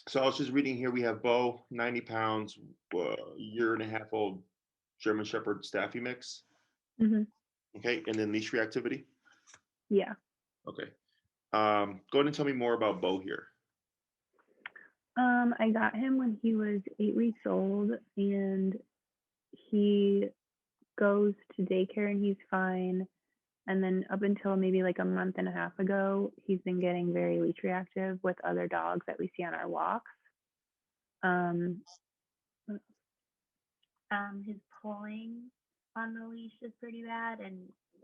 So I was just reading here. We have Beau, 90 pounds, year and a half old German Shepherd Staffy mix. Hmm. Okay, and then leash reactivity. Yeah. Okay. Go ahead and tell me more about Beau here. I got him when he was 8 weeks old, and he goes to daycare and he's fine. And then up until maybe like a month and a half ago, he's been getting very leash reactive with other dogs that we see on our walks. Um, His pulling on the leash is pretty bad, and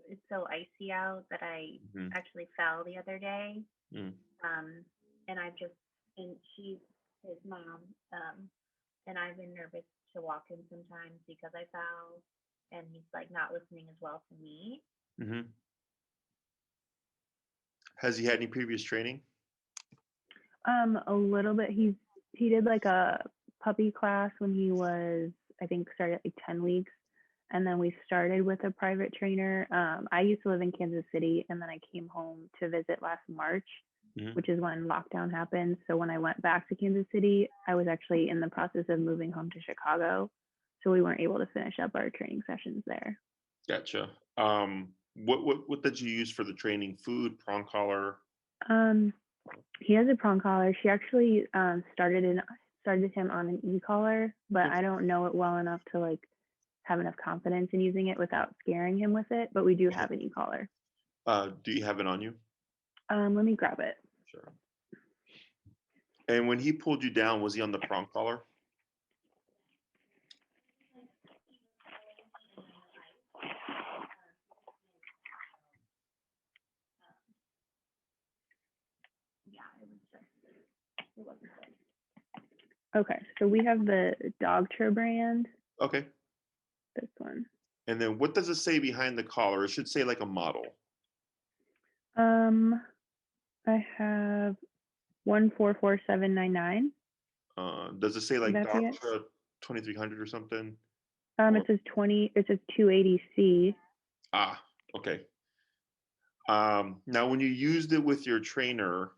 it's so icy out that I Mm-hmm. actually fell the other day. Mm. Um, and I've just, and she's his mom, and I've been nervous to walk him sometimes because I fell, and he's like not listening as well to me. Mm-hmm. Has he had any previous training? a little bit. He did like a puppy class when he was, I think, started at like 10 weeks, and then we started with a private trainer. I used to live in Kansas City, and then I came home to visit last March, Mm-hmm. which is when lockdown happened. So when I went back to Kansas City, I was actually in the process of moving home to Chicago, so we weren't able to finish up our training sessions there. Gotcha. What did you use for the training? Food, prong collar. Um, he has a prong collar. She actually started him on an e-collar, but I don't know it well enough to like have enough confidence in using it without scaring him with it. But we do have an e-collar. Do you have it on you? Let me grab it. Sure. And when he pulled you down, was he on the prong collar? Yeah, it wasn't good. Okay, so we have the Dogtra brand. Okay. This one. And then what does it say behind the collar? It should say like a model. I have 144799. Does it say Would like that be it? Dr. 2300 or something? It Or says 20. It says 280C. Okay. Now when you used it with your trainer,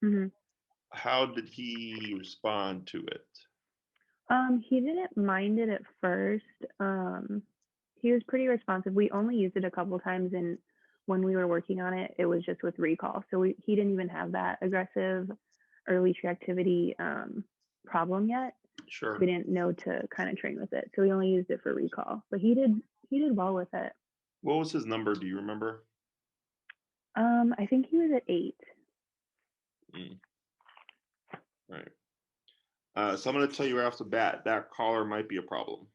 Mm-hmm. how did he respond to it? He didn't mind it at first. He was pretty responsive. We only used it a couple times, and when we were working on it, it was just with recall. So he didn't even have that aggressive early reactivity problem yet. So we Sure. didn't know to kind of train with it. So we only used it for recall. But he did well with it. What was his number? Do you remember? I think he was at 8. Mm, right. So I'm going to tell you right off the bat, that collar might be a problem.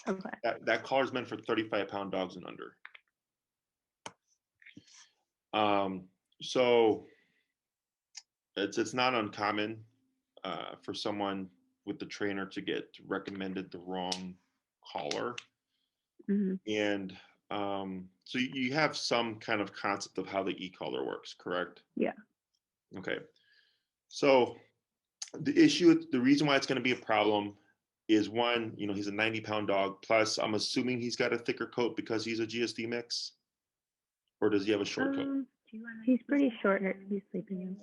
Okay. That collar is meant for 35-pound dogs and under. So it's not uncommon for someone with the trainer to get recommended the wrong collar. Mm-hmm. And so you have some kind of concept of how the e-collar works, correct? Yeah. Okay. So the reason why it's going to be a problem is one, he's a 90-pound dog. Plus, I'm assuming he's got a thicker coat because he's a GSD mix, or does he have a short coat? He's pretty short. He's sleeping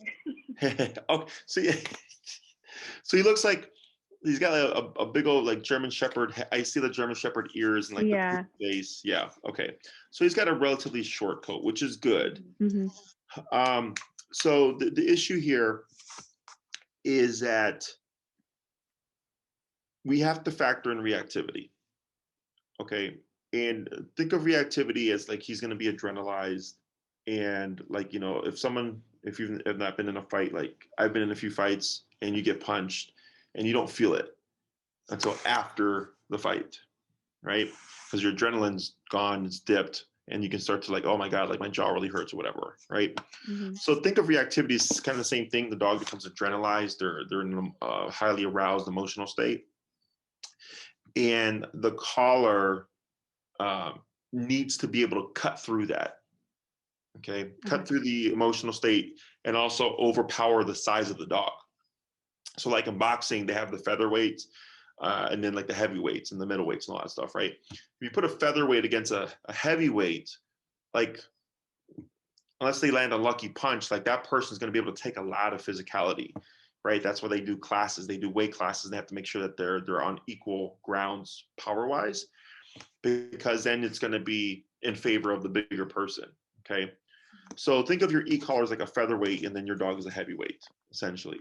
in. Okay, so he looks like he's got a big old like German Shepherd. I see the German Shepherd ears and like Yeah. the face. Yeah. Okay. So he's got a relatively short coat, which is good. Mm-hmm. So the issue here is that we have to factor in reactivity. Okay. And think of reactivity as like he's going to be adrenalized. And like, if you've not been in a fight, like I've been in a few fights and you get punched and you don't feel it until after the fight, right? Because your adrenaline's gone, it's dipped, and you can start to like, oh my God, like my jaw really hurts or whatever, right? Mm-hmm. So think of reactivity as kind of the same thing. The dog becomes adrenalized, they're in a highly aroused emotional state. And the collar needs to be able to cut through that. Okay, cut through the emotional state and also overpower the size of the dog. So, like in boxing, they have the featherweights and then like the heavyweights and the middleweights and all that stuff, right? If you put a featherweight against a heavyweight, like unless they land a lucky punch, like that person's going to be able to take a lot of physicality. right? That's why they do classes. They do weight classes. They have to make sure that they're on equal grounds power wise, because then it's going to be in favor of the bigger person. Okay. So think of your e-collar as like a featherweight, and then your dog is a heavyweight, essentially.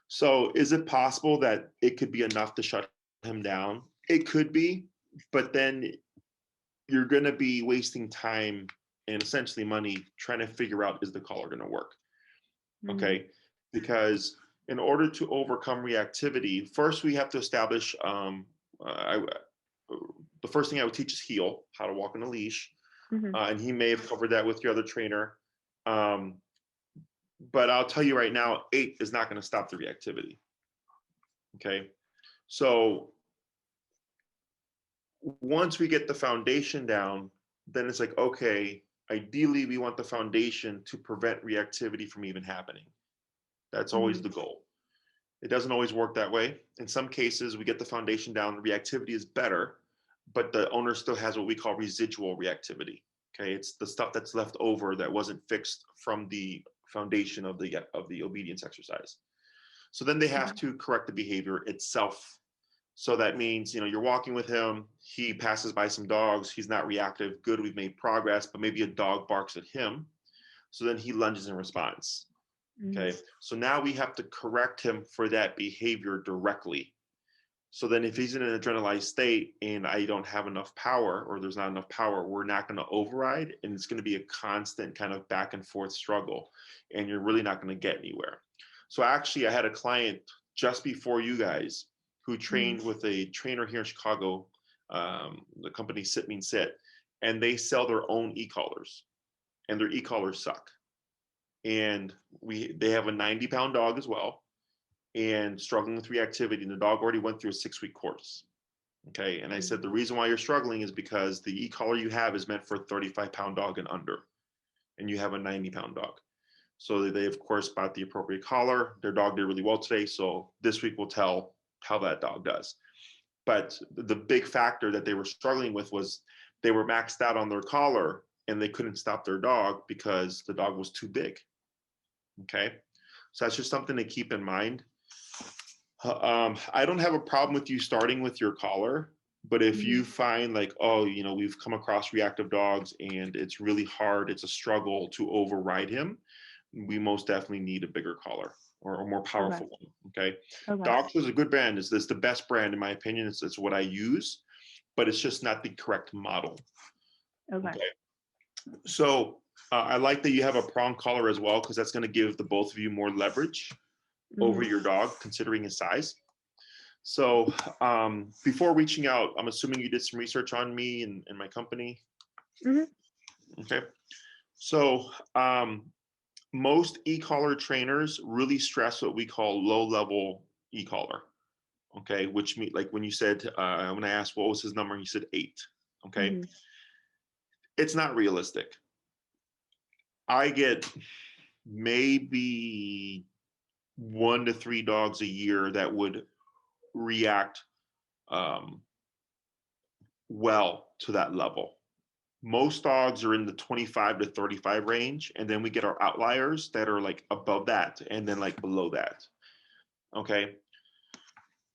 So is it possible that it could be enough to shut him down? It could be, but then you're going to be wasting time and essentially money trying to figure out, is the collar going to work? Okay. Because in order to overcome reactivity, first we have to establish, the first thing I would teach is heel, how to walk on a leash. And he may have covered that with your other trainer. But I'll tell you right now, 8 is not going to stop the reactivity. Okay. So once we get the foundation down, then it's like, okay, ideally we want the foundation to prevent reactivity from even happening. That's always the goal. It doesn't always work that way. In some cases, we get the foundation down, the reactivity is better, but the owner still has what we call residual reactivity. Okay, it's the stuff that's left over that wasn't fixed from the foundation of the obedience exercise. So then they have to correct the behavior itself. So that means, you're walking with him, he passes by some dogs, he's not reactive, good, we've made progress, but maybe a dog barks at him. So then he lunges in response. Okay, so now we have to correct him for that behavior directly. So then if he's in an adrenalized state and I don't have enough power, or there's not enough power, we're not going to override, and it's going to be a constant kind of back and forth struggle, and you're really not going to get anywhere. So actually I had a client just before you guys who trained with a trainer here in Chicago, the company Sit Mean Sit, and they sell their own e-collars, and their e-collars suck. And they have a 90-pound dog as well, and struggling with reactivity, and the dog already went through a 6-week course. Okay, and I said, the reason why you're struggling is because the e-collar you have is meant for a 35-pound dog and under, and you have a 90-pound dog. So they of course bought the appropriate collar. Their dog did really well today, so this week will tell how that dog does. But the big factor that they were struggling with was they were maxed out on their collar, and they couldn't stop their dog because the dog was too big. Okay, so that's just something to keep in mind. I don't have a problem with you starting with your collar, but if you find like, oh, we've come across reactive dogs and it's really hard, it's a struggle to override him, we most definitely need a bigger collar or a more powerful one. Okay. Dogs is a good brand. It's the best brand in my opinion. It's what I use, but it's just not the correct model. Okay. So I like that you have a prong collar as well, because that's going to give the both of you more leverage over your dog, considering his size. So before reaching out, I'm assuming you did some research on me and my company. Okay. So most e-collar trainers really stress what we call low-level e-collar. Okay, which means, like when you said, when I asked what was his number, you said 8. Okay. It's not realistic. I get maybe 1 to 3 dogs a year that would react well to that level. Most dogs are in the 25 to 35 range, and then we get our outliers that are like above that and then like below that. Okay.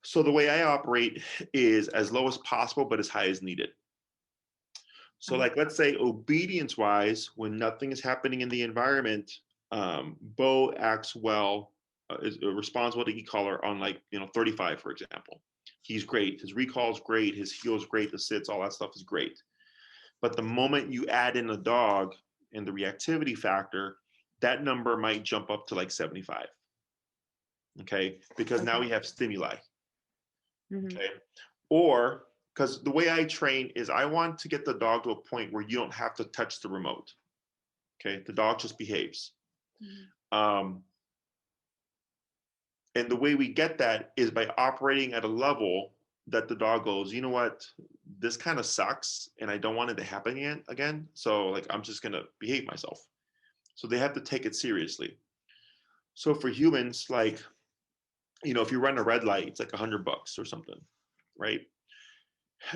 So the way I operate is as low as possible, but as high as needed. So like, let's say obedience wise, when nothing is happening in the environment, Beau acts well, responds well to e-collar on 35, for example. He's great. His recall is great. His heel is great. The sits, all that stuff is great. But the moment you add in a dog and the reactivity factor, that number might jump up to like 75. Okay, because now we have stimuli. Okay, or because the way I train is I want to get the dog to a point where you don't have to touch the remote. Okay, the dog just behaves. And the way we get that is by operating at a level that the dog goes, you know what, this kind of sucks and I don't want it to happen again. So like, I'm just going to behave myself. So they have to take it seriously. So for humans, like, if you run a red light, it's like $100 or something, right?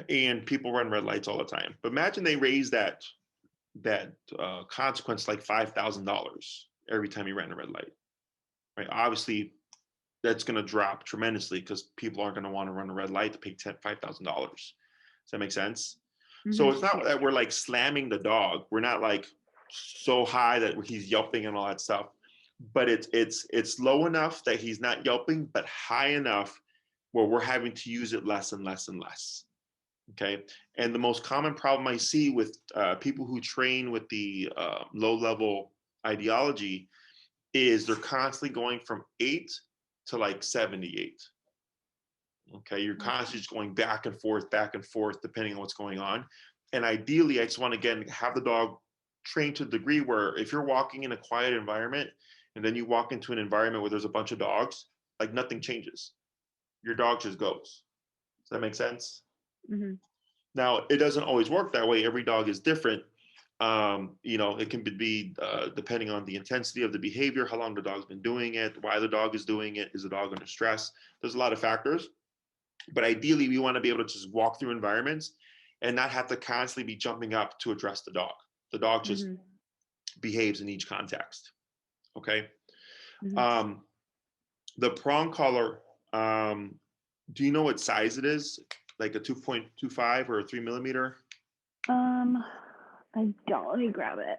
And people run red lights all the time. But imagine they raise that consequence like $5,000 every time you ran a red light, right? Obviously, that's going to drop tremendously because people aren't going to want to run a red light to pay $5,000. Does that make sense? So it's not that we're like slamming the dog. We're not like so high that he's yelping and all that stuff, but it's low enough that he's not yelping, but high enough where we're having to use it less and less and less. Okay. And the most common problem I see with people who train with the low level ideology is they're constantly going from 8 to like 78. Okay, you're constantly just going back and forth, depending on what's going on. And ideally, I just want to, again, have the dog trained to a degree where if you're walking in a quiet environment and then you walk into an environment where there's a bunch of dogs, like nothing changes. Your dog just goes. Does that make sense? Mm-hmm. Now, it doesn't always work that way. Every dog is different. It can be depending on the intensity of the behavior, how long the dog's been doing it, why the dog is doing it, is the dog under stress? There's a lot of factors. But ideally, we want to be able to just walk through environments and not have to constantly be jumping up to address the dog. The dog just behaves in each context. Okay. The prong collar, do you know what size it is? Like a 2.25 or a 3 millimeter? I don't. Let me grab it.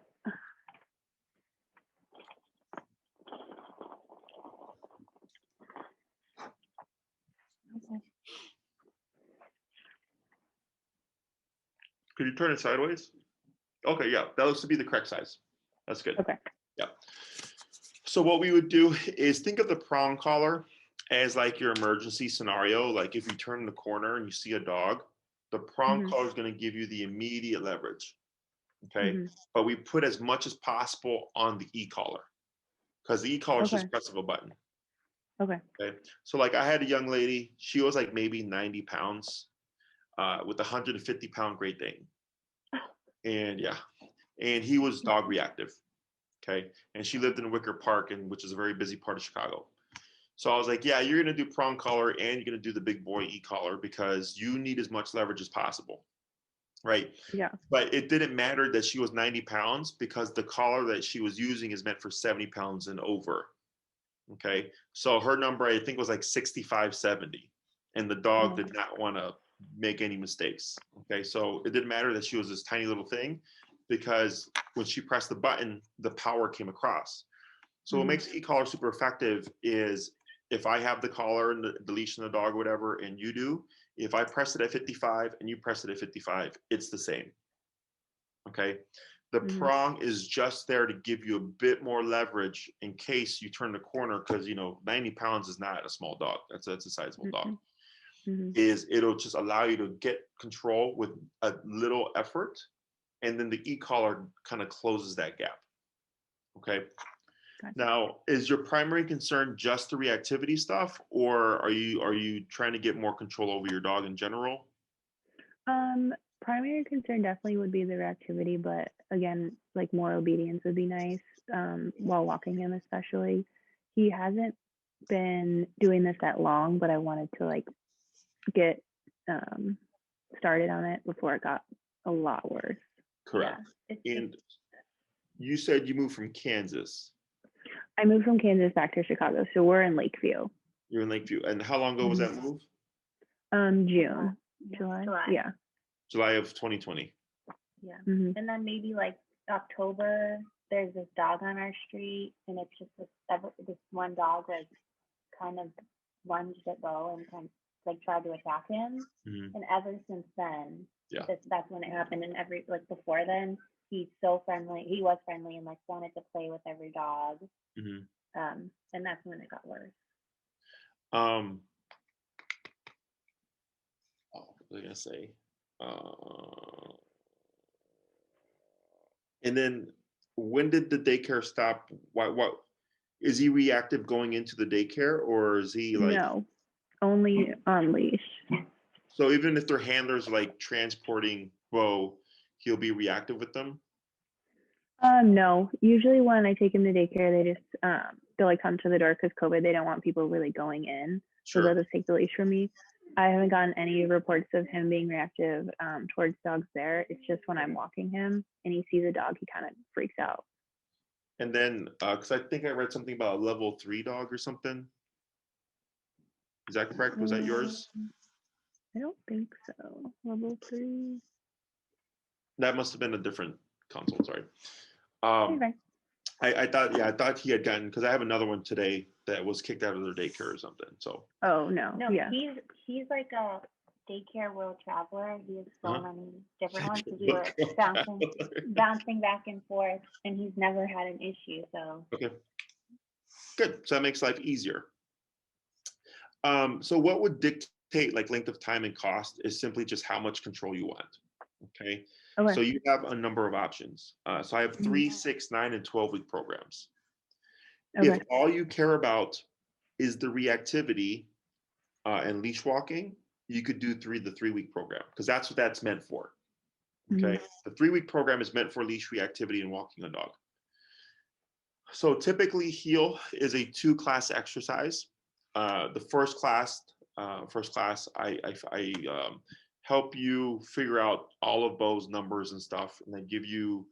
Okay. Could you turn it sideways? Okay, yeah, that looks to be the correct size. That's good. Okay. Yeah. So what we would do is think of the prong collar as like your emergency scenario. Like if you turn the corner and you see a dog, the prong collar is going to give you the immediate leverage. Okay. But we put as much as possible on the e-collar because the e-collar is just press of a button. Okay. So like I had a young lady, she was like maybe 90 pounds with a 150-pound Great Dane. And yeah, and he was dog reactive. Okay. And she lived in Wicker Park, which is a very busy part of Chicago. So I was like, yeah, you're going to do prong collar and you're going to do the big boy e-collar because you need as much leverage as possible. Right. Yeah. But it didn't matter that she was 90 pounds because the collar that she was using is meant for 70 pounds and over. Okay. So her number, I think, was like 65, 70. And the dog did not want to make any mistakes. Okay. So it didn't matter that she was this tiny little thing because when she pressed the button, the power came across. So what makes the e-collar super effective is if I have the collar and the leash and the dog, or whatever, and you do, if I press it at 55 and you press it at 55, it's the same. Okay. The prong is just there to give you a bit more leverage in case you turn the corner because, 90 pounds is not a small dog. That's a sizable dog. It'll just allow you to get control with a little effort. And then the e-collar kind of closes that gap. Okay. Gotcha. Now, is your primary concern just the reactivity stuff, or are you trying to get more control over your dog in general? Primary concern definitely would be the reactivity, but again, like more obedience would be nice while walking him, especially. He hasn't been doing this that long, but I wanted to like get started on it before it got a lot worse. Correct. Yeah, and you said you moved from Kansas. I moved from Kansas back to Chicago, so we're in Lakeview. You're in Lakeview. And how long ago was that move? June. July. Yeah. July of 2020. Yeah. And then maybe like October, there's this dog on our street, and it's just this one dog like kind of lunged at Beau and kind of like tried to attack him. And ever since then, that's when it happened. And before then, he's so friendly. He was friendly and like wanted to play with every dog. And that's when it got worse. What was I gonna say? And then when did the daycare stop? What is he reactive going into the daycare, or is he like no, only on leash? So even if their handlers like transporting Beau, he'll be reactive with them? No. Usually when I take him to daycare, they just they'll like come to the door because COVID, they don't want people really going in. Sure. So they'll just take the leash from me. I haven't gotten any reports of him being reactive towards dogs there. It's just when I'm walking him and he sees a dog, he kind of freaks out. And then, because I think I read something about a level 3 dog or something. Is that correct? Was that yours? I don't think so. Level 3. That must have been a different console. Sorry. Okay. I thought he had gotten, because I have another one today that was kicked out of their daycare or something. So. Oh no. No, Yeah. he's like a daycare world traveler. He has so many different ones because we were bouncing back and forth, and he's never had an issue. So. Okay. Good. So that makes life easier. So what would dictate like length of time and cost is simply just how much control you want. Okay. So you have a number of options. So I have 3, 6, 9, and 12-week programs. Okay. If all you care about is the reactivity and leash walking, you could do the 3-week program, because that's what that's meant for. Okay. The 3-week program is meant for leash reactivity and walking a dog. So typically heel is a 2-class exercise. The first class, I help you figure out all of Beau's numbers and stuff, and then give you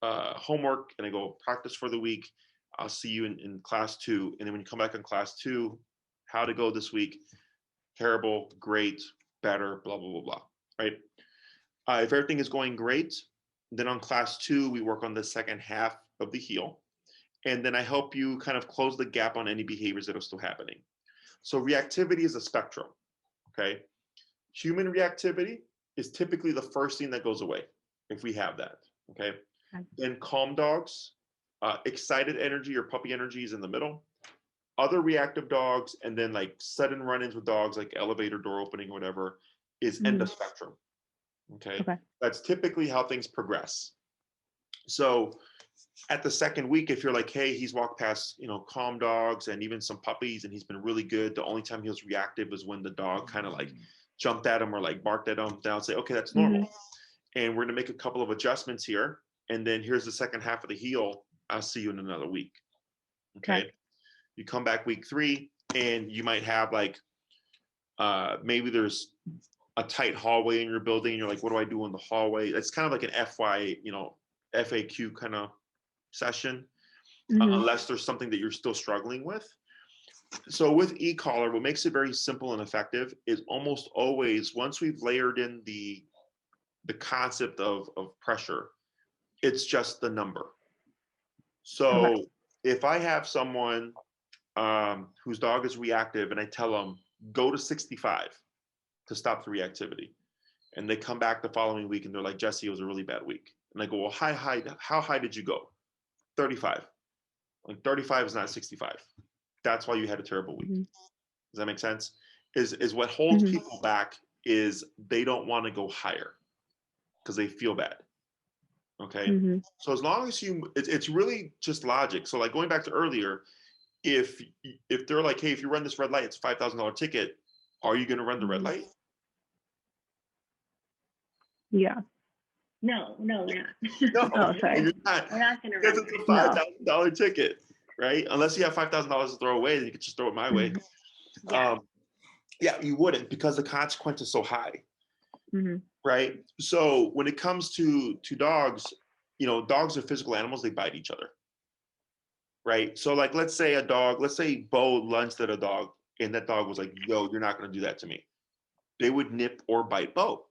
homework, and I go practice for the week. I'll see you in class 2, and then when you come back in class 2, how to go this week? Terrible, great, better, blah blah blah blah. Right? If everything is going great, then on class 2 we work on the second half of the heel. And then I help you kind of close the gap on any behaviors that are still happening. So reactivity is a spectrum, okay? Human reactivity is typically the first thing that goes away if we have that, okay? Then calm dogs, excited energy or puppy energy is in the middle. Other reactive dogs, and then like sudden run-ins with dogs like elevator door opening or whatever is end of spectrum, okay? That's typically how things progress. So at the second week, if you're like, hey, he's walked past, calm dogs and even some puppies, and he's been really good. The only time he was reactive is when the dog kind of like jumped at him or like barked at him. Then I'll say, okay, that's normal. And we're going to make a couple of adjustments here. And then here's the second half of the heel. I'll see you in another week. Okay. You come back week 3, and you might have like, maybe there's a tight hallway in your building. And you're like, what do I do in the hallway? It's kind of like an FAQ kind of session, unless there's something that you're still struggling with. So with e-collar, what makes it very simple and effective is almost always, once we've layered in the concept of pressure, it's just the number. So if I have someone whose dog is reactive, and I tell them, go to 65 to stop the reactivity, and they come back the following week and they're like, Jesse, it was a really bad week. And I go, well, how high did you go? 35. Like 35 is not 65. That's why you had a terrible week. Does that make sense? Is what holds people back is they don't want to go higher because they feel bad. Okay. So as long as it's really just logic. So like going back to earlier, if they're like, hey, if you run this red light, it's a $5,000 ticket. Are you going to run the red light? Yeah. No, we're not. No, oh, sorry. You're not. We're not going to Because run it's a $5,000 ticket, right? Unless you have $5,000 to throw away, then you could just throw it my way. Yeah, you wouldn't, because the consequence is so high, right? So when it comes to dogs, dogs are physical animals. They bite each other, right? So like, let's say Beau lunged at a dog, and that dog was like, yo, you're not going to do that to me. They would nip or bite Beau.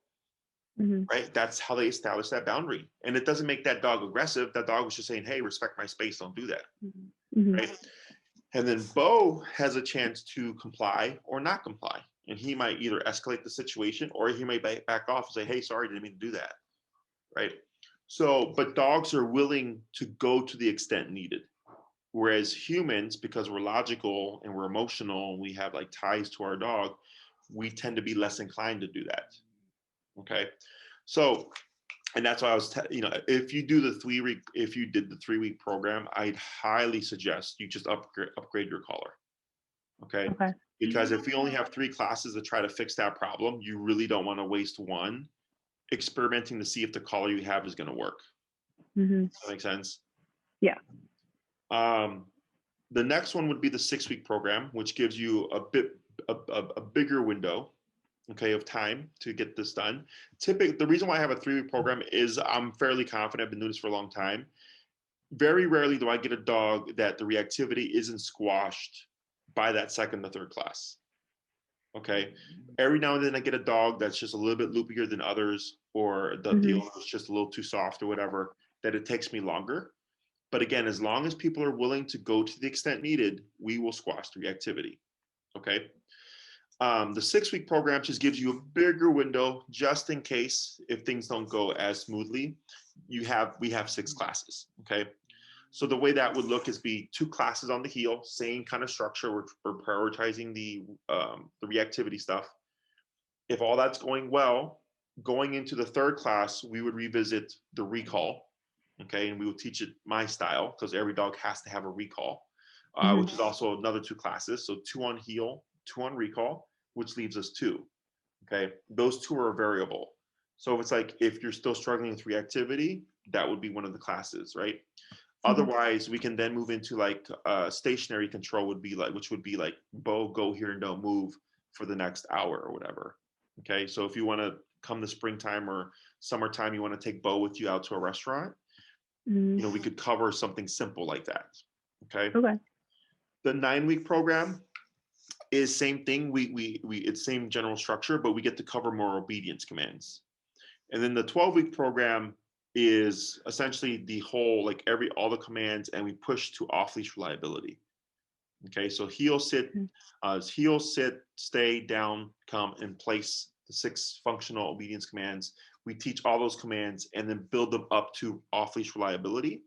Right? That's how they establish that boundary. And it doesn't make that dog aggressive. That dog was just saying, hey, respect my space, don't do that. Right? And then Beau has a chance to comply or not comply. And he might either escalate the situation, or he may back off and say, hey, sorry, didn't mean to do that. Right? So, but dogs are willing to go to the extent needed. Whereas humans, because we're logical and we're emotional, and we have like ties to our dog, we tend to be less inclined to do that. Okay. So, and that's why I was, if you did the 3-week program, I'd highly suggest you just upgrade your collar. Okay. Because if you only have 3 classes to try to fix that problem, you really don't want to waste one experimenting to see if the collar you have is going to work. Does that make sense? Yeah. The next one would be the 6-week program, which gives you a bigger window, okay, of time to get this done. Typically, the reason why I have a 3-week program is I'm fairly confident. I've been doing this for a long time. Very rarely do I get a dog that the reactivity isn't squashed by that second or third class. Okay. Every now and then I get a dog that's just a little bit loopier than others, or the owner is just a little too soft or whatever, that it takes me longer. But again, as long as people are willing to go to the extent needed, we will squash the reactivity. Okay. The 6-week program just gives you a bigger window just in case if things don't go as smoothly. We have 6 classes. Okay. So the way that would look is be 2 classes on the heel, same kind of structure. We're prioritizing the reactivity stuff. If all that's going well, going into the 3rd class, we would revisit the recall. Okay, and we will teach it my style because every dog has to have a recall, which is also another 2 classes. So 2 on heel, 2 on recall, which leaves us 2. Okay, those 2 are variable. So it's like if you're still struggling with reactivity, that would be one of the classes, right? Otherwise, we can then move into like stationary control would be like, which would be like Beau, go here and don't move for the next hour or whatever. Okay, so if you want to come the springtime or summertime, you want to take Beau with you out to a restaurant, you know, we could cover something simple like that. Okay. The 9-week program is same thing. We it's same general structure, but we get to cover more obedience commands. And then the 12-week program is essentially the whole, like all the commands, and we push to off-leash reliability. Okay, so heel, sit, stay, down, come, and place, the 6 functional obedience commands. We teach all those commands and then build them up to off-leash reliability.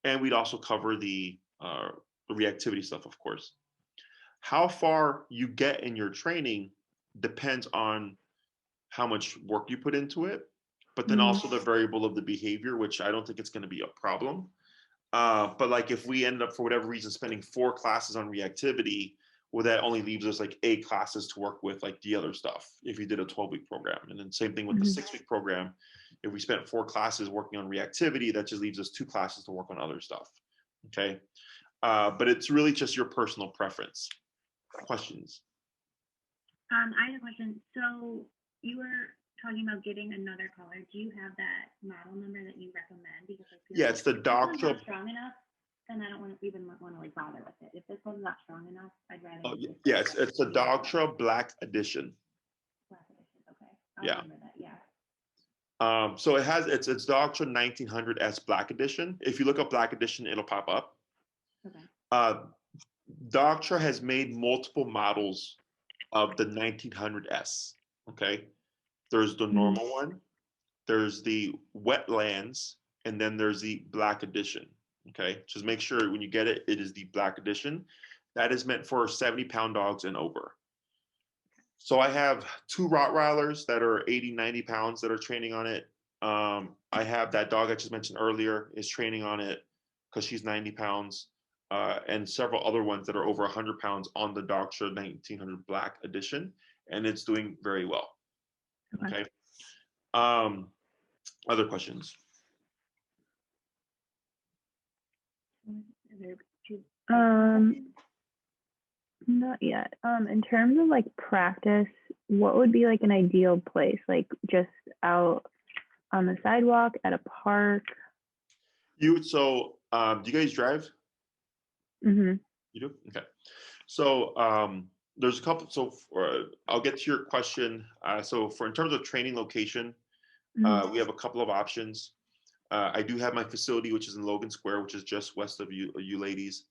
And we'd also cover the reactivity stuff, of course. How far you get in your training depends on how much work you put into it, but then also the variable of the behavior, which I don't think it's going to be a problem. But like if we end up for whatever reason spending 4 classes on reactivity, well, that only leaves us like 8 classes to work with, like the other stuff, if you did a 12-week program. And then same thing with the 6-week program. If we spent 4 classes working on reactivity, that just leaves us 2 classes to work on other stuff. Okay. But it's really just your personal preference. Questions? I have a question. So you were talking about getting another collar. Do you have that model number that you recommend? Because I feel it's the doctor. Not strong enough, then I don't want to even want to like bother with it. If this one's not strong enough, I'd rather. Oh, yeah, it's a Doctra Black Edition. Black Edition. Okay. I'll remember that. So it's Doctra 1900S Black Edition. If you look up Black Edition, it'll pop up. Okay. Doctra has made multiple models of the 1900S. Okay. There's the normal one, there's the Wetlands, and then there's the Black Edition. Okay. Just make sure when you get it, it is the Black Edition. That is meant for 70-pound dogs and over. So I have 2 Rottweilers that are 80, 90 pounds that are training on it. I have that dog I just mentioned earlier is training on it because she's 90 pounds. And several other ones that are over 100 pounds on the Doctra 1900 Black Edition, and it's doing very well. Okay. Other questions? Not yet. In terms of like practice, what would be like an ideal place? Like just out on the sidewalk, at a park? Do you guys drive? You do? Okay. So there's a couple. So I'll get to your question. So in terms of training location, we have a couple of options. I do have my facility, which is in Logan Square, which is just west of you ladies.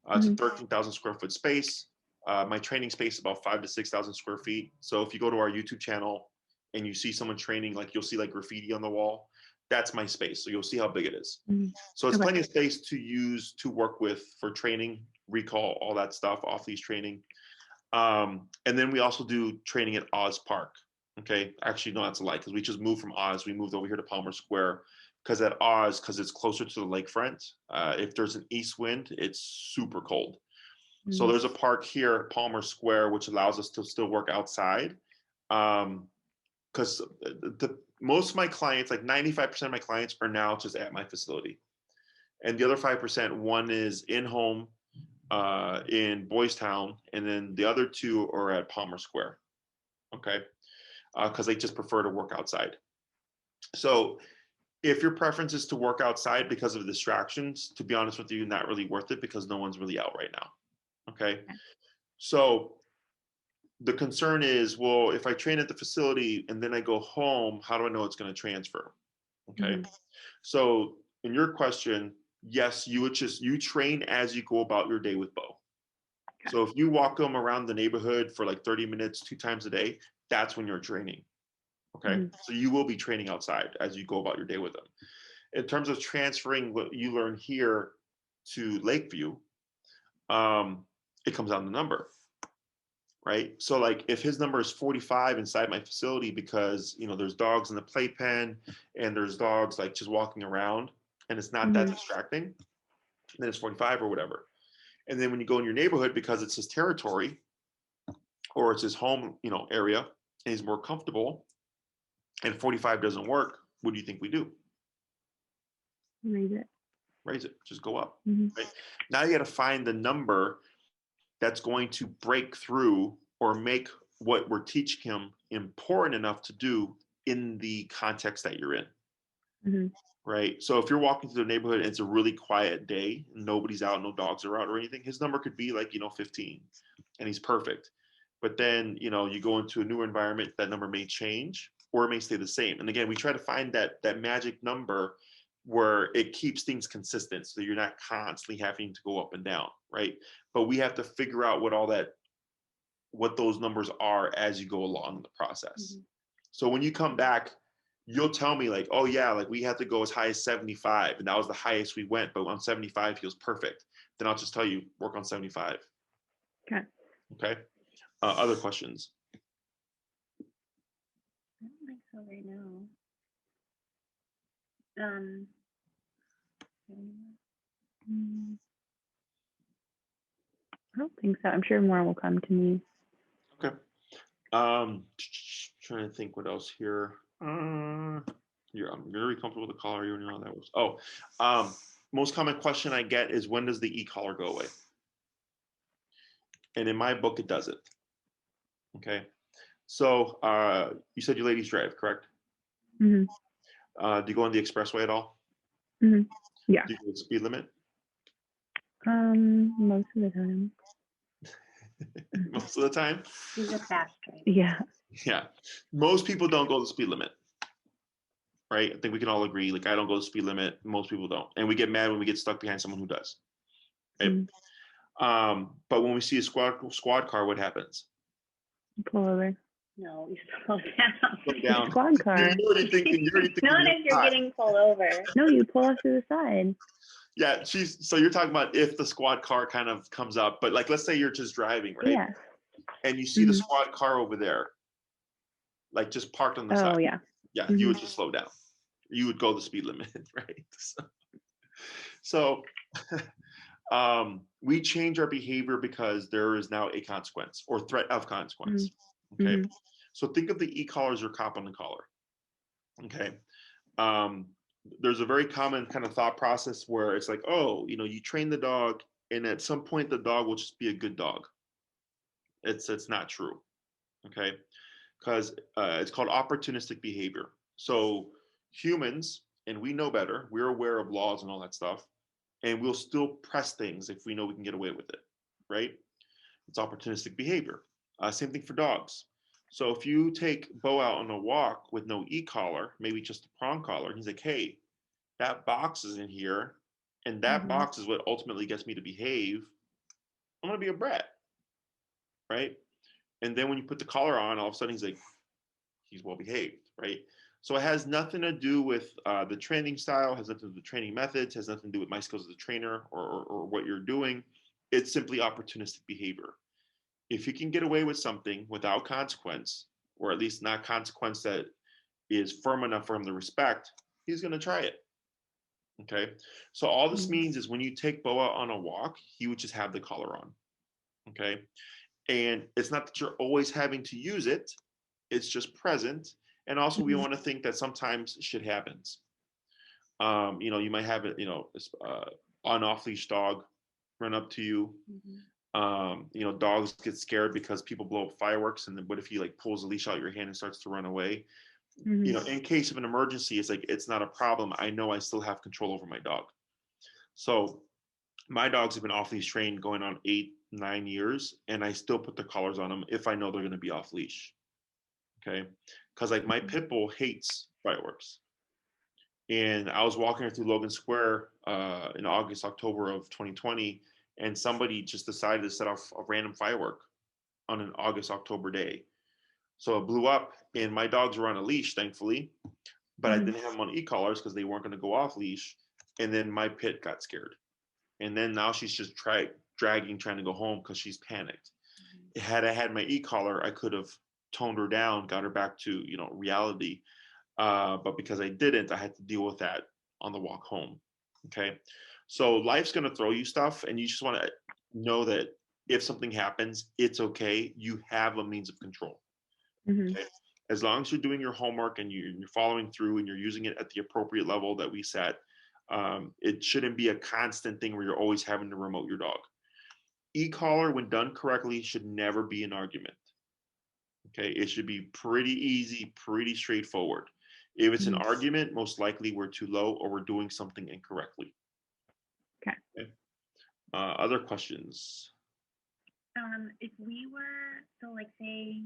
It's a 13,000 square foot space. My training space is about 5,000 to 6,000 square feet. So if you go to our YouTube channel and you see someone training, like you'll see like graffiti on the wall, that's my space. So you'll see how big it is. So it's plenty of space to use to work with for training, recall, all that stuff, off-leash training. And then we also do training at Oz Park. Okay, actually, no, that's a lie because we just moved from Oz. We moved over here to Palmer Square because at Oz, because it's closer to the lakefront, if there's an east wind, it's super cold. So there's a park here at Palmer Square, which allows us to still work outside. Because most of my clients, like 95% of my clients, are now just at my facility. And the other 5%, one is in-home in Boys Town, and then the other 2 are at Palmer Square. Okay. Because they just prefer to work outside. So if your preference is to work outside because of distractions, to be honest with you, not really worth it because no one's really out right now. Okay. So the concern is, well, if I train at the facility and then I go home, how do I know it's going to transfer? Okay. So in your question, yes, you train as you go about your day with Beau. Okay. So if you walk them around the neighborhood for like 30 minutes, 2 times a day, that's when you're training. Okay. So you will be training outside as you go about your day with them. In terms of transferring what you learn here to Lakeview, it comes down to number, right? So like if his number is 45 inside my facility because, you know, there's dogs in the playpen and there's dogs like just walking around and it's not that distracting, then it's 45 or whatever. And then when you go in your neighborhood because it's his territory or it's his home, you know, area and he's more comfortable and 45 doesn't work, what do you think we do? Raise it. Raise it, just go up. Right? Now you got to find the number that's going to break through or make what we're teaching him important enough to do in the context that you're in. Right. So if you're walking through the neighborhood and it's a really quiet day, nobody's out, no dogs are out or anything, his number could be like, you know, 15 and he's perfect. But then, you know, you go into a new environment, that number may change or it may stay the same. And again, we try to find that magic number where it keeps things consistent so you're not constantly having to go up and down, right? But we have to figure out what those numbers are as you go along the process. So when you come back, you'll tell me like, oh yeah, like we had to go as high as 75 and that was the highest we went, but on 75 feels perfect. Then I'll just tell you, work on 75. Okay. Other questions? I don't think so right now. I don't think so. I'm sure more will come to me. Okay. Trying to think what else here. I'm very comfortable with the collar. You know how that was. Most common question I get is when does the e-collar go away? And in my book, it doesn't. Okay. So you said you ladies drive, correct? Do you go on the expressway at all? Yeah. Do you go the speed limit? Most of the time. Most of the time? He's a fast driver. Yeah. Yeah. Most people don't go the speed limit. Right? I think we can all agree. Like I don't go the speed limit. Most people don't. And we get mad when we get stuck behind someone who does. Right? But when we see a squad car, what happens? Pull over. No, you slow down. Slow down. Squad car. You're already thinking Not if you're getting pulled over. No, you pull off to the side. Yeah, so you're talking about if the squad car kind of comes up, but like let's say you're just driving, right? Yeah. And you see the squad car over there, like just parked on the side. Oh yeah. Yeah, you would just slow down. You would go the speed limit, right? So we change our behavior because there is now a consequence or threat of consequence. Okay. So think of the e-collar as your cop on the collar. Okay. There's a very common kind of thought process where it's like, oh, you know, you train the dog and at some point the dog will just be a good dog. It's not true. Okay. Because it's called opportunistic behavior. So humans, and we know better, we're aware of laws and all that stuff, and we'll still press things if we know we can get away with it, right? It's opportunistic behavior. Same thing for dogs. So if you take Beau out on a walk with no e-collar, maybe just a prong collar, he's like, hey, that box is in here, and that box is what ultimately gets me to behave. I'm gonna be a brat, right? And then when you put the collar on, all of a sudden he's like, he's well behaved, right? So it has nothing to do with the training style, has nothing to do with the training methods, has nothing to do with my skills as a trainer or what you're doing. It's simply opportunistic behavior. If you can get away with something without consequence, or at least not consequence that is firm enough for him to respect, he's going to try it. Okay. So all this means is when you take Beau out on a walk, he would just have the collar on. Okay. And it's not that you're always having to use it. It's just present. And also we want to think that sometimes shit happens. You know, you might have it, you know, on off leash dog run up to you. You know, dogs get scared because people blow up fireworks. And then what if he like pulls the leash out your hand and starts to run away? You know, in case of an emergency, it's like, it's not a problem. I know I still have control over my dog. So My dogs have been off leash trained going on 8-9 years, and I still put the collars on them if I know they're going to be off leash. Okay, because like my pit bull hates fireworks, and I was walking her through Logan Square in August, October of 2020, and somebody just decided to set off a random firework on an August, October day. So it blew up, and my dogs were on a leash, thankfully, but I didn't have them on e-collars because they weren't going to go off leash. And then my pit got scared, and then now she's just dragging, trying to go home because she's panicked. Had I had my e-collar, I could have toned her down, got her back to reality. But because I didn't, I had to deal with that on the walk home. Okay, so life's going to throw you stuff, and you just want to know that if something happens, it's okay. You have a means of control. Okay? As long as you're doing your homework and you're following through and you're using it at the appropriate level that we set, it shouldn't be a constant thing where you're always having to remote your dog. E-collar, when done correctly, should never be an argument. Okay, it should be pretty easy, pretty straightforward. If it's an argument, most likely we're too low or we're doing something incorrectly. Okay. Other questions? If we were, so like say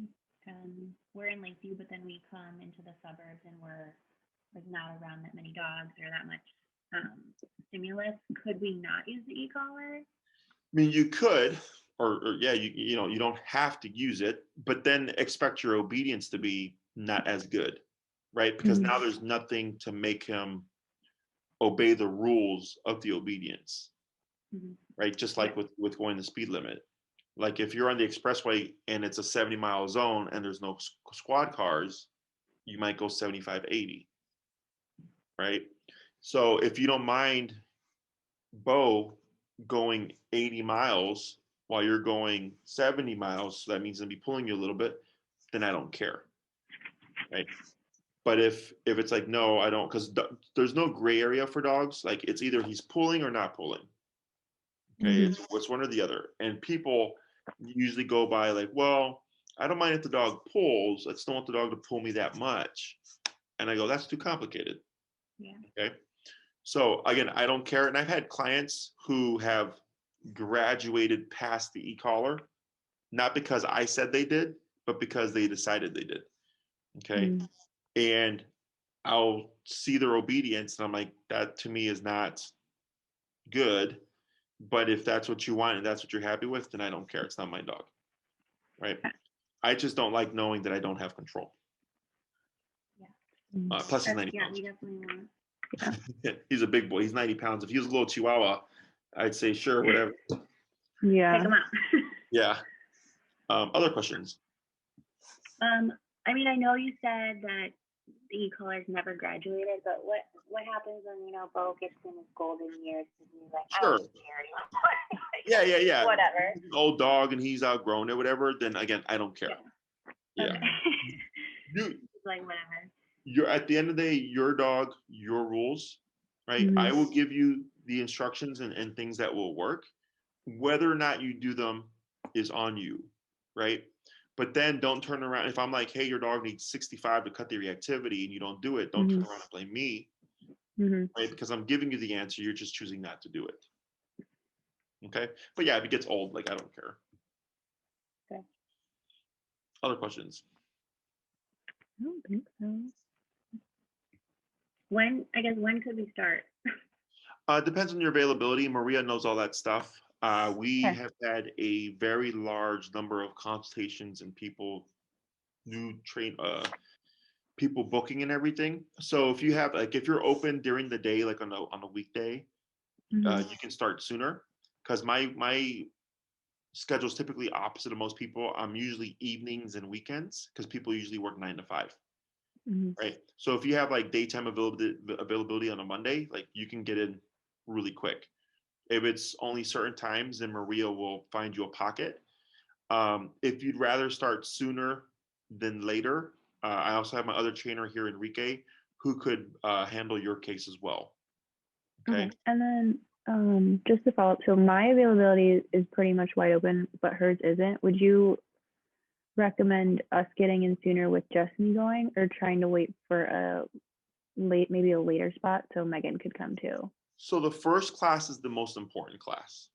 we're in Lakeview, but then we come into the suburbs and we're like not around that many dogs or that much stimulus, could we not use the e-collar? I mean, you could, or yeah, you don't have to use it, but then expect your obedience to be not as good, right? Because now there's nothing to make him obey the rules of the obedience, right? Just like with going the speed limit. Like if you're on the expressway and it's a 70-mile zone and there's no squad cars, you might go 75, 80, right? So if you don't mind Beau going 80 miles while you're going 70 miles, so that means he'll be pulling you a little bit, then I don't care, right? But if it's like, no, I don't, because there's no gray area for dogs. Like it's either he's pulling or not pulling. Okay, it's one or the other. And people usually go by like, well, I don't mind if the dog pulls. I just don't want the dog to pull me that much. And I go, that's too complicated. Yeah. Okay. So again, I don't care. And I've had clients who have graduated past the e-collar, not because I said they did, but because they decided they did. Okay. And I'll see their obedience and I'm like, that to me is not good. But if that's what you want and that's what you're happy with, then I don't care. It's not my dog. Right. I just don't like knowing that I don't have control. Yeah. Plus he's 90 yeah, pounds. we definitely want. He's a big boy. He's 90 pounds. If he was a little Chihuahua, I'd say sure, whatever. Yeah. Take him out. Yeah. Other questions? I mean, I know you said that the e-collar's never graduated, but what happens when Beau gets in his golden years and he's like, Sure. I don't care anymore. Yeah. Whatever. He's an old dog and he's outgrown it, whatever. Then again, I don't care. Yeah. Okay. You like whatever. You're at the end of the day, your dog, your rules, right? I will give you the instructions and things that will work. Whether or not you do them is on you, right? But then don't turn around. If I'm like, hey, your dog needs 65 to cut the reactivity and you don't do it, don't turn around and blame me, right? Because I'm giving you the answer. You're just choosing not to do it. Okay. But yeah, if it gets old, like I don't care. Okay. Other questions? I don't think so. When could we start? Depends on your availability. Maria knows all that stuff. We have had a very large number of consultations and people people booking and everything. So if you have if you're open during the day, like on a weekday, you can start sooner. Because my schedule is typically opposite of most people. I'm usually evenings and weekends because people usually work 9 to 5. Right. So if you have like daytime availability on a Monday, like you can get in really quick. If it's only certain times, then Maria will find you a pocket. If you'd rather start sooner than later, I also have my other trainer here, Enrique, who could handle your case as well. Okay. And then just to follow up, so my availability is pretty much wide open, but hers isn't. Would you recommend us getting in sooner with just me going, or trying to wait for maybe a later spot so Megan could come too? So the first class is the most important class.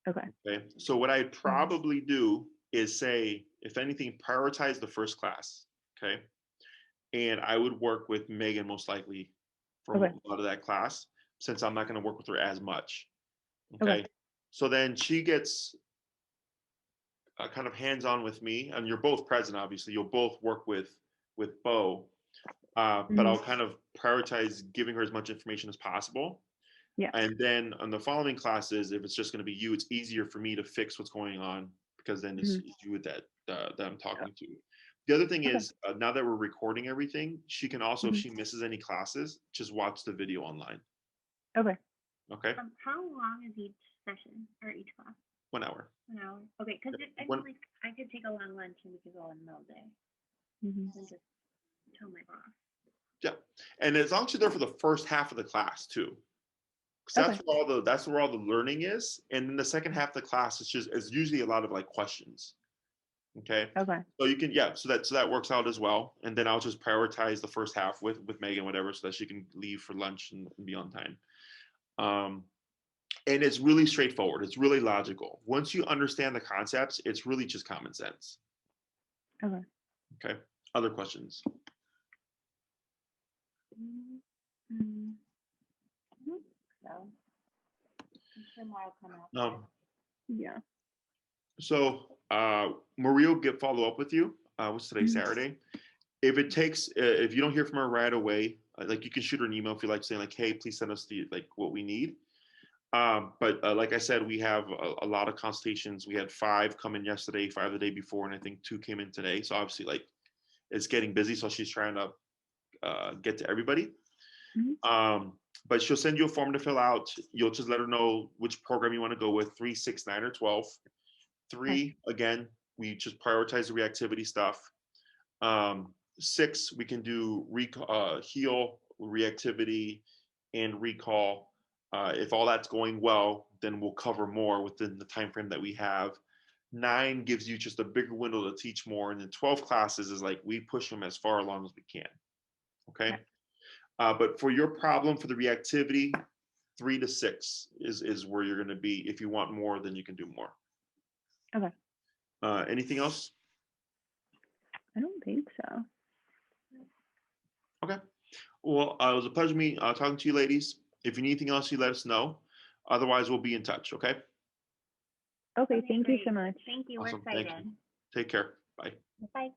Okay. Okay. So what I'd probably do is say, if anything, prioritize the first class. Okay. And I would work with Megan most likely for Okay. a lot of that class, since I'm not going to work with her as much. Okay. Okay. So then she gets kind of hands-on with me, and you're both present. Obviously, you'll both work with Beau, but I'll kind of prioritize giving her as much information as possible. Yeah. And then on the following classes, if it's just going to be you, it's easier for me to fix what's going on, because then it's you that I'm talking to. The other thing is, now that we're recording everything, she can also, if she misses any classes, just watch the video online. Okay. Okay. How long is each session or each class? 1 hour. 1 hour. Okay, because I mean, like, I could take a long lunch and we could go in the middle of the day and just tell my boss. Yeah, and as long as you're there for the first half of the class too, because that's where all the learning is, and then the second half of the class is usually a lot of like questions. Okay. Okay. So you can, so that works out as well, and then I'll just prioritize the first half with Megan, whatever, so that she can leave for lunch and be on time. And it's really straightforward. It's really logical. Once you understand the concepts, it's really just common sense. Okay. Okay. Other questions? So I'm sure more will come out. Yeah. So Maria will follow up with you. What's today? Saturday. If it takes, if you don't hear from her right away, like, you can shoot her an email if you like, saying like, hey, please send us what we need. But like I said, we have a lot of consultations. We had 5 come in yesterday, 5 the day before, and I think 2 came in today. So obviously, like, it's getting busy. So she's trying to get to everybody. But she'll send you a form to fill out. You'll just let her know which program you want to go with, 3, 6, 9, or 12. 3, again, we just prioritize the reactivity stuff. 6, we can do heal, reactivity, and recall. If all that's going well, then we'll cover more within the time frame that we have. 9 gives you just a bigger window to teach more, and then 12 classes is like, we push them as far along as we can. Okay. But for your problem, for the reactivity, 3 to 6 is where you're going to be. If you want more, then you can do more. Okay. Anything else? I don't think so. Okay. Well, it was a pleasure talking to you, ladies. If you need anything else, you let us know. Otherwise, we'll be in touch. Okay. Okay. Thank you so much. Thank you. Awesome. We're excited. Thank you. Take care. Bye. Bye.